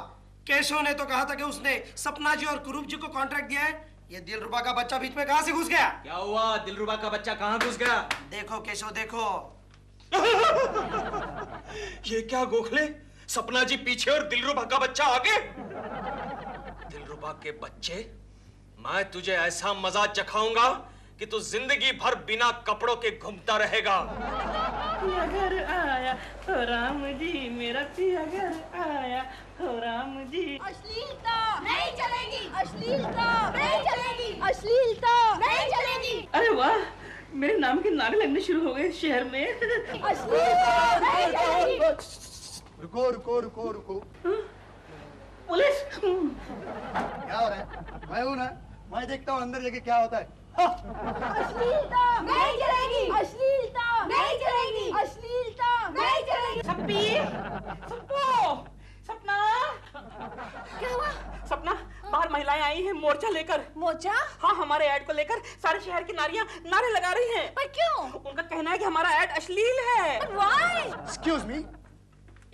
केशव ने तो कहा था कि उसने सपना जी और कुरूप जी को कॉन्ट्रैक्ट दिया है। ये दिलरुबा का बच्चा बीच में कहां से घुस गया? क्या हुआ? दिलरुबा का बच्चा कहां घुस गया? देखो केशव देखो। ये क्या गोखले? सपना जी पीछे और दिलरुबा का बच्चा आगे? दिलरुबा के बच्चे, मैं तुझे ऐसा मजा चखाऊंगा कि तू जिंदगी भर बिना कपड़ों के घूमता रहेगा। पिया घर आया हो राम जी, मेरा पिया घर आया हो राम जी। अश्लीलता नहीं चलेगी, अश्लीलता नहीं चलेगी, अश्लीलता नहीं चलेगी। अरे वाह, मेरे नाम के नारे लगने शुरू हो गए शहर में। अश्लीलता नहीं चलेगी। रुको रुको रुको रुको। पुलिस? क्या हो रहा है? मैं हूं ना, मैं देखता हूँ अंदर जाके क्या होता है। अश्लीलता नहीं चलेगी, अश्लीलता नहीं चलेगी, अश्लीलता नहीं चलेगी। सपना, क्या हुआ? सपना, बाहर महिलाएं आई हैं मोर्चा लेकर। मोर्चा? हाँ, हमारे ऐड को लेकर सारे शहर की नारियां नारे लगा रही हैं। पर क्यों? उनका कहना है कि हमारा ऐड अश्लील है। Why? एक्सक्यूज मी,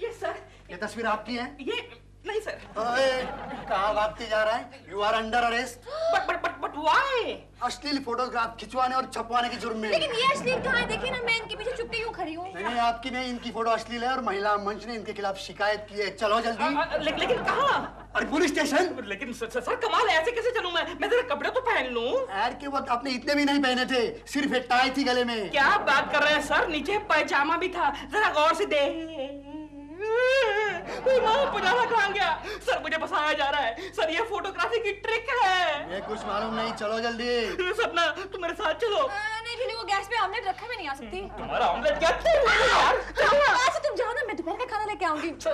ये सर, ये तस्वीर आपकी है? ये नहीं सर। कहाँ भागते जा रहा है? You are under arrest. But why? अश्लील फोटोग्राफ खिंचवाने और छपवाने के जुर्म में। लेकिन ये अश्लील कहाँ है? देखिए ना, मैं इनके पीछे चुप के यूं खड़ी हूँ। नहीं, आपकी नहीं, इनकी फोटो अश्लील है और महिला मंच ने इनके खिलाफ शिकायत की है। चलो जल्दी। लेकिन कहाँ? अरे पुलिस स्टेशन। लेकिन सर कमाल है, ऐसे कैसे चलूं मैं जरा कपड़े तो पहन लूं। ऐड के वक्त आपने इतने भी नहीं पहने थे, सिर्फ एक टाई थी गले में। क्या बात कर रहे हैं सर? नीचे पैजामा भी था, जरा गौर से दे। पजामा कहाँ गया? सर मुझे फंसाया जा रहा है सर, ये फोटोग्राफी की ट्रिक है। ये कुछ मालूम नहीं, चलो जल्दी। सपना तुम मेरे साथ चलो। नहीं फिर वो गैस पे ऑमलेट रखा, मैं नहीं आ सकती। तुम्हारा ऑमलेट क्या? यार चलो ना। अच्छा तुम जाओ ना, मैं दोपहर का खाना लेके आऊंगी। डोंट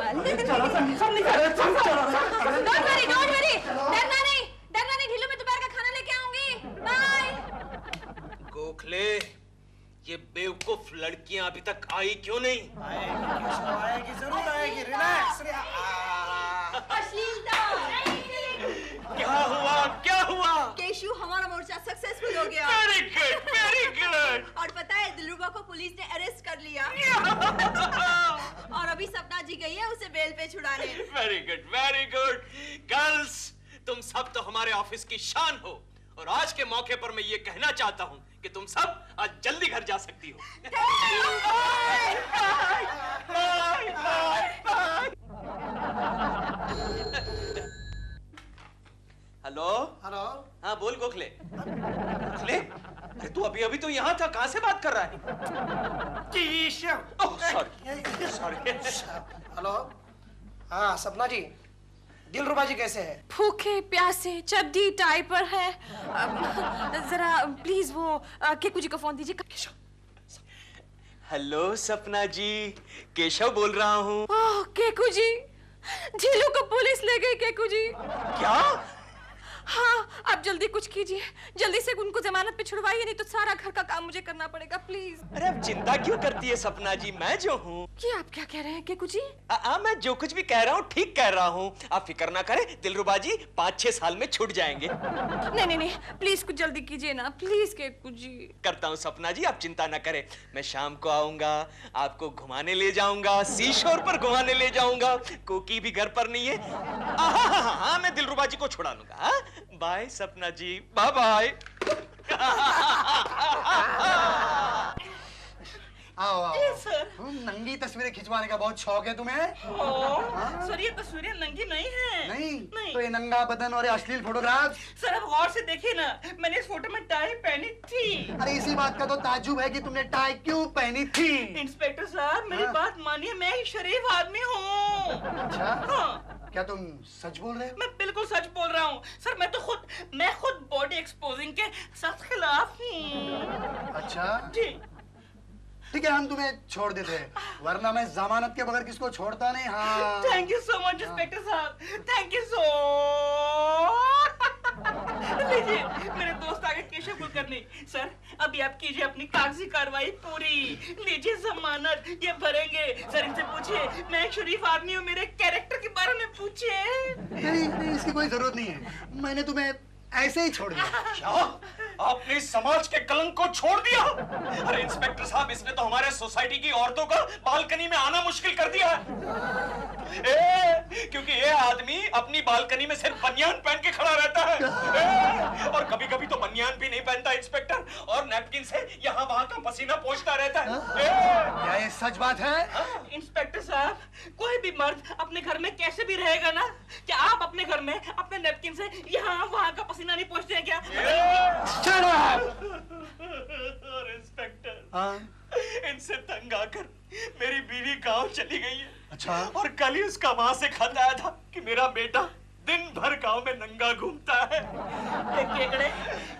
वरी, डरना नहीं ढिल्लो, मैं दोपहर का खाना लेके आऊंगी। बाय। गोखले, ये बेवकूफ लड़कियां अभी तक आई क्यों नहीं? आएगी जरूर आएगी, रिलैक्स। अश्लीलता क्या हुआ? हमारा मोर्चा सक्सेसफुल हो गया। Very good, very good. और पता है दिलरुबा को पुलिस ने अरेस्ट कर लिया। और अभी सपना जी गई है उसे बेल पे छुड़ाने। Very good, very good. Girls, तुम सब तो हमारे ऑफिस की शान हो, और आज के मौके पर मैं ये कहना चाहता हूँ कि तुम सब आज जल्दी घर जा सकती हो। Hello hello. हाँ बोल गोखले। गोखले, अरे तू अभी अभी तो यहाँ था, कहाँ से बात कर रहा है? Oh sorry sorry. हेलो। हाँ सपना जी, दिलरुबा जी कैसे है? भूखे प्यासे चड्डी टाई पर है। जरा प्लीज वो केकू जी को फोन दीजिए। हेलो सपना जी, केशव बोल रहा हूँ। ओह केकू जी, झीलू को पुलिस ले गई केकू जी। क्या? हाँ, आप जल्दी कुछ कीजिए, जल्दी से उनको जमानत पे छुड़वाइए, नहीं तो सारा घर का काम मुझे करना पड़ेगा प्लीज। अरे अब चिंता क्यों करती है सपना जी, मैं जो हूँ। ये आप क्या कह रहे हैं केकू जी? मैं जो कुछ भी कह रहा हूँ ठीक कह रहा हूँ। आप फिक्र ना करें, दिलरुबा जी 5-6 साल में छूट जाएंगे। नहीं नहीं नहीं, प्लीज कुछ जल्दी कीजिए ना, प्लीज केकू जी। करता हूँ सपना जी, आप चिंता ना करें। मैं शाम को आऊंगा, आपको घुमाने ले जाऊंगा, सी शोर पर घुमाने ले जाऊंगा। कोकी भी घर पर नहीं है। हाँ, मैं दिलरुबा जी को छुड़ा लूंगा। बाय सपना जी, बाय बाय। आओ आओ। नंगी तस्वीरें खिंचवाने का बहुत शौक है तुम्हें? सर ये तस्वीरें नंगी नहीं है। नहीं। तो ये नंगा बदन और ये अश्लील फोटोग्राफ? सर अब गौर से देखिए ना, मैंने इस फोटो में टाई पहनी थी। अरे इसी बात का तो ताज्जुब है कि तुमने टाई क्यों पहनी थी? इंस्पेक्टर साहब मेरी बात मानिए, मैं ही शरीफ आदमी हूँ। अच्छा? हाँ। क्या तुम सच बोल रहे हो? मैं बिल्कुल सच बोल रहा हूँ सर। मैं खुद बॉडी एक्सपोजिंग के सख्त खिलाफ हूँ। अच्छा जी ठीक है, हम तुम्हें छोड़ देते हैं, वरना मैं जमानत के बगैर किसको छोड़ता नहीं। हाँ thank you so much inspector साहब, थैंक यू सो। लीजिए मेरे दोस्त आगे केशव कुलकर्णी। सर अभी आप कीजिए अपनी कागजी कार्रवाई पूरी, लीजिए जमानत, ये भरेंगे। सर इनसे पूछिए, मैं एक शरीफ आदमी हूँ, मेरे कैरेक्टर के बारे में पूछिए। नहीं, इसकी कोई जरूरत नहीं है, मैंने तुम्हें ऐसे ही छोड़ दिया। क्या? आपने समाज के कलंक को छोड़ दिया? अरे इंस्पेक्टर साहब, इसने तो हमारे सोसाइटी की औरतों का बालकनी में आना मुश्किल कर दिया है। क्योंकि ये आदमी अपनी बालकनी में सिर्फ बनियान पहन के खड़ा रहता है। और कभी कभी तो बनियान भी नहीं पहनता इंस्पेक्टर, और नैपकिन से यहाँ वहाँ का पसीना पोंछता रहता है। क्या ये सच बात है? इंस्पेक्टर साहब, कोई भी मर्द अपने घर में कैसे भी रहेगा ना, क्या आप अपने घर में अपने नैपकिन से यहाँ वहाँ का पसीना नहीं पोंछते हैं क्या? इंस्पेक्टर, इनसे तंग आकर मेरी बीवी गांव चली गई है। अच्छा? और कल ही उसका वहां से खत आया था कि मेरा बेटा दिन भर गांव में नंगा घूमता है। केकड़े,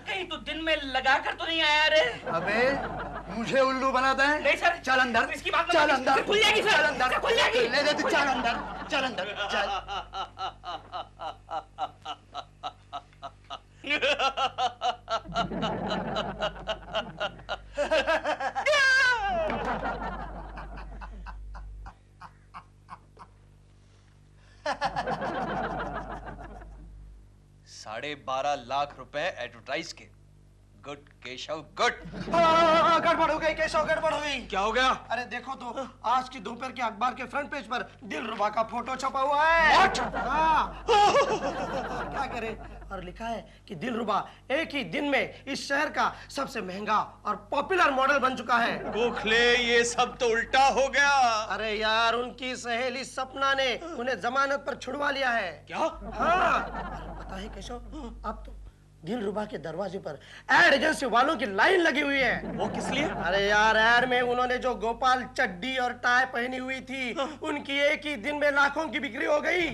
कहीं तो दिन में लगा कर तो नहीं आया रे? अबे मुझे उल्लू बनाता है? नहीं सर, चल अंदर, इसकी बात चल अंदर, खुल जाएगी सर, चल अंदर, खुल जाएगी। ले दे, चल अंदर, चल अंदर, चल। $12.5 लाख एडवर्टाइज के। Good Keshav, good. गड़बड़ हो गई केशव, गड़बड़ हो गई। क्या हो गया? अरे देखो तो, आज की दोपहर के अखबार के फ्रंट पेज पर दिलरुबा का फोटो छपा हुआ है। हाँ। क्या करे, और लिखा है कि दिलरुबा एक ही दिन में इस शहर का सबसे महंगा और पॉपुलर मॉडल बन चुका है। गोखले, ये सब तो उल्टा हो गया। अरे यार, उनकी सहेली सपना ने उन्हें जमानत पर छुड़वा लिया है। क्या? हाँ, पता है केशव, अब तो दिलरुबा के दरवाजे पर एड एजेंसी वालों की लाइन लगी हुई है। वो किस लिए? अरे यार, एड में उन्होंने जो गोपाल चड्डी और टाई पहनी हुई थी, उनकी एक ही दिन में लाखों की बिक्री हो गई।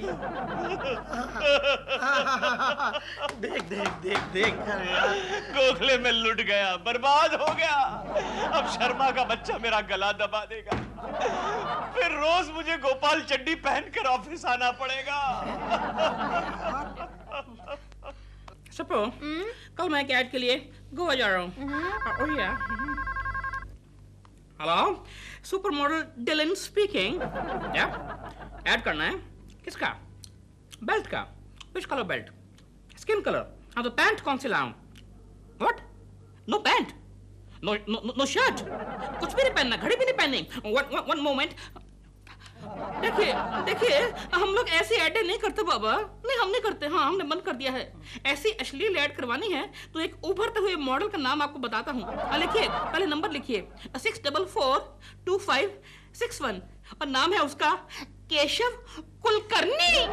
देख देख देख देख। गोखले में लुट गया, बर्बाद हो गया। अब शर्मा का बच्चा मेरा गला दबा देगा, फिर रोज मुझे गोपाल चड्डी पहनकर ऑफिस आना पड़ेगा। सपो, कल मैं एक ऐड के लिए गोवा जा रहा हूँ। Hello, super model Dylan speaking. क्या ऐड करना है? किसका? बेल्ट का? Which colour belt? Skin colour? हाँ तो पैंट कौन सी लाऊं? What? No pant, no no no shirt, कुछ भी नहीं पहनना, घड़ी भी नहीं पहननी। वन मोमेंट, देखिए देखिए, हम लोग ऐसी ऐडें नहीं करते बाबा, नहीं हम नहीं करते। हाँ, हमने बंद कर दिया है। ऐसी अश्लील ऐड करवानी है तो एक उभरते हुए मॉडल का नाम आपको बताता हूँ। लिखिए, पहले नंबर लिखिए 6442561 और नाम है उसका केशव कुलकर्णी।